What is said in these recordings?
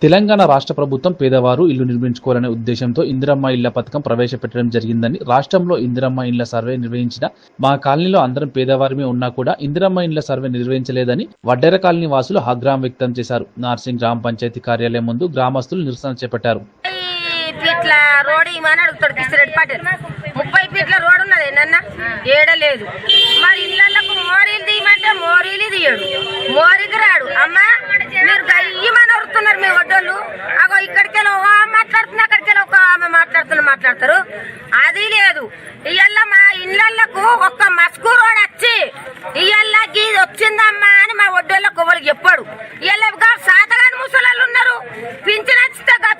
తెలంగాణ రాష్ట్ర ప్రభుత్వం పేదవారు ఇల్లు నిర్మించుకోవాలనే ఉద్దేశంతో ఇందిరమ్మ ఇళ్ల పథకం ప్రవేశపెట్టడం జరిగిందని, రాష్ట్రంలో ఇందిరమ్మ ఇళ్ల సర్వే నిర్వహించిన మా కాలనీలో అందరం పేదవారిమే ఉన్నా కూడా ఇందిరమ్మ ఇళ్ల సర్వే నిర్వహించలేదని వడ్డెర కాలనీ వాసులు ఆగ్రహం వ్యక్తం చేశారు. నార్సింగ్ గ్రామ పంచాయతీ కార్యాలయం ముందు గ్రామస్తులు నిరసన చేపట్టారు. 30 ఫీట్ల రోడ్ ఉన్నది నన్న ఏడలేదు. మరి ఇళ్లకు మోరీలు తీయమంటే మోరీలు తీయడు, మోరికి రాడు. అమ్మా మీరు గయ్యమని వరుతున్నారు మీ ఒడ్డోళ్ళు. అగో ఇక్కడికెళ్ళి ఒక మాట్లాడుతున్నా, అక్కడికెళ్ళి ఒక ఆమె మాట్లాడతారు. అది లేదు. ఇయ్యల్ల మా ఇళ్లకు ఒక్క మస్కు రోడ్ వచ్చి ఇయ్యల్ల గీది వచ్చిందమ్మా అని మా ఒడ్డోళ్ళకు ఎవరు చెప్పాడు. ఇయ్యగా సాతగాని ముసలాళ్ళు ఉన్నారు,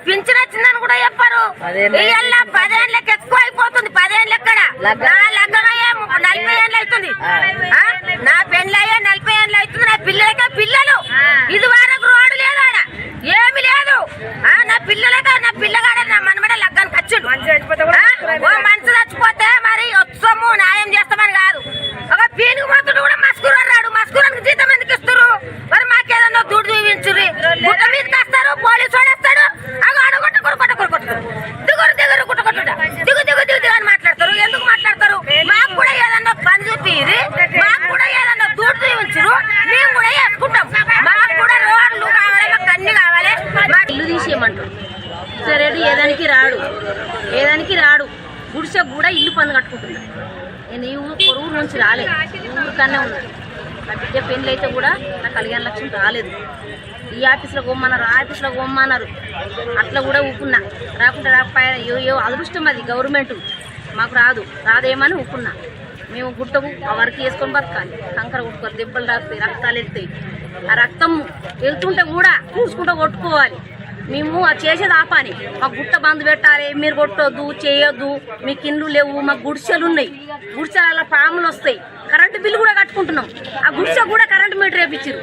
పింఛనొచ్చిందని కూడా చెప్పారు. ఇయ్యల్ల 10 ఏళ్ళకి ఎక్కువ అయిపోతుంది. 10 ఏళ్ళు ఎక్కడ, నా లగ్గమయ్యే 40 ఏళ్ళు అవుతుంది, నా పెళ్ళయ్యే 40 ఏళ్ళు అవుతుంది. నా పిల్లలకే పిల్లలు ఇది వరకు రోడ్డు లేదు, ఆడ ఏమి లేదు. నా పిల్లలకే నా పిల్లగాడ నా మనమడ లగ్గానికి వచ్చిండు. ఓ మనసు చచ్చిపోతే మరి వచ్చాము న్యాయం చేస్తామని కాదు. ఒక పీనుగు పోతుడు కూడా మస్కూరాడు. మస్కూరానికి జీతం ఎందుకు ఇస్తారు? మరి మాకేదన్నా దూడు చూపించుర్రి. గుట్ట మీదకి వస్తారు, పోలీసు వాడు వస్తాడు. అగో అడగొట్ట దిగురు కుట్టకొట్టుట దిగు అని మాట్లాడతారు. ఎందుకు మాట్లాడతారు? మాకు కూడా ఏదన్నా పని చూపిరి, మాకు కూడా ఏదన్నా దూడు చూపించురు, మేము కూడా వేసుకుంటాం. మాకు కూడా రోడ్లు కావాలి, మాకు అన్ని కావాలి. మాకు ఇల్లు తీసేయమంటారు. సరే ఏదానికి రాడు. గుడిసె కూడా ఇల్లు పన్ను కట్టుకుంటున్నాడు. నేను ఈ ఊరు నుంచి రాలేదు, ఊరు కన్నా ఉన్నాను. నా బిడ్డ పెళ్ళి అయితే కూడా నాకు 15 లక్షలు రాలేదు. ఈ ఆఫీస్లో కొమ్మన్నారు, ఆ ఆఫీస్లో కొమ్మన్నారు. అట్లా కూడా ఊపున్నా. రాకుంటే రాకపోయా ఏ అదృష్టం అది. గవర్నమెంట్ మాకు రాదేమని ఊపున్నా. మేము గుట్టకు ఆ వర్క్ చేసుకొని బతకాలి. కంకర కొట్టుకోవాలి, దెబ్బలు రాస్తాయి, రక్తాలు వెళ్తాయి. ఆ రక్తం వెళ్తుంటే కూడా చూసుకుంటూ కొట్టుకోవాలి. మేము అది చేసేది ఆపాని. మాకు గుట్ట బంద్ పెట్టాలి, మీరు కొట్టొద్దు, చేయొద్దు, మీకు ఇండ్లు లేవు, మాకు గుడిసెలు ఉన్నాయి. గుడిసెల పాములు వస్తాయి. కరెంటు బిల్లు కూడా కట్టుకుంటున్నాం. ఆ గుడిసె కూడా కరెంటు మీటర్ వేపించారు.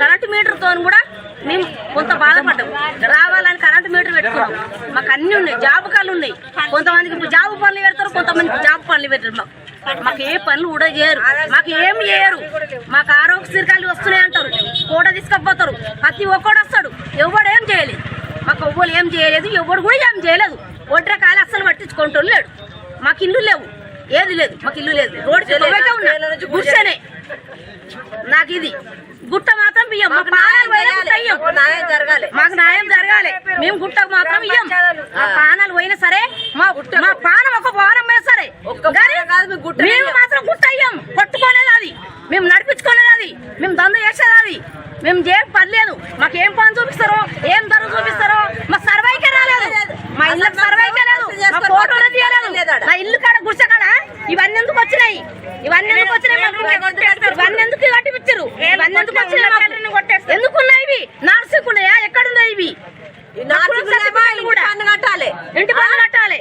కరెంటు మీటర్తో కూడా మేము కొంత బాధపడ్డాము. రావాలని కరెంటు మీటర్ పెట్టుకున్నాం. మాకు అన్ని ఉన్నాయి, జాబ్ కార్డులు ఉన్నాయి. కొంతమందికి జాబ్ పనులు పెడతారు, కొంతమందికి జాబ్ పనులు పెట్టారు. మాకు ఏ పనులు కూడా చేయరు, మాకు ఏమి చేయరు. మాకు ఆరోగ్యశ్రీ కార్డులు వస్తున్నాయి అంటారు, కోట తీసుకపోతారు. ప్రతి ఒక్కడు వస్తాడు, ఎవడు ఏం చేయలేదు. మాకు ఎవ్వరు ఏం చేయలేదు, ఎవడు కూడా ఏం చేయలేదు. ఒడ్ర కాలు అస్సలు పట్టించుకుంటూ లేడు. మాకు ఇల్లు లేవు, ఏది లేదు, మాకు ఇల్లు లేదు. రోడ్డు గుడిసెనే. నాకు ఇది గుట్ట మాత్రం ఇయ్యం. మాకు న్యాయం జరగాలి. మేము గుట్టకు మాత్రం ఇయ్యం. మా పానాలు పోయినా సరే, మా పానం ఒక వారం పోయినా సరే, మేము మాత్రం గుట్ట అయ్యాం. కొట్టుకోలేదు అది, మేము నడిపించుకోలేదు అది, మేము దంద చేసేది అది. మేము ఏం పని లేదు. మాకు ఏం పని చూపిస్తారో, ఏం ధర చూపిస్తారో. మా సర్వైకే రాలేదు, మా ఇళ్ళకి సర్వైకే లేదు, మా ఫోటోలు తీయలేదు. నా ఇల్లు కాడ గుడిసె కాడ ఇవన్నీ ఎందుకు వచ్చినాయి? ఇవన్నీ ఎందుకు కట్టిపించారు? ఇవన్నీ ఎందుకు వచ్చినాయి? ఎందుకున్నాయి ఇవి? నార్సింగున్నాయా? ఎక్కడున్నాయి ఇవి? ఇంటి పన్ను కట్టాలి.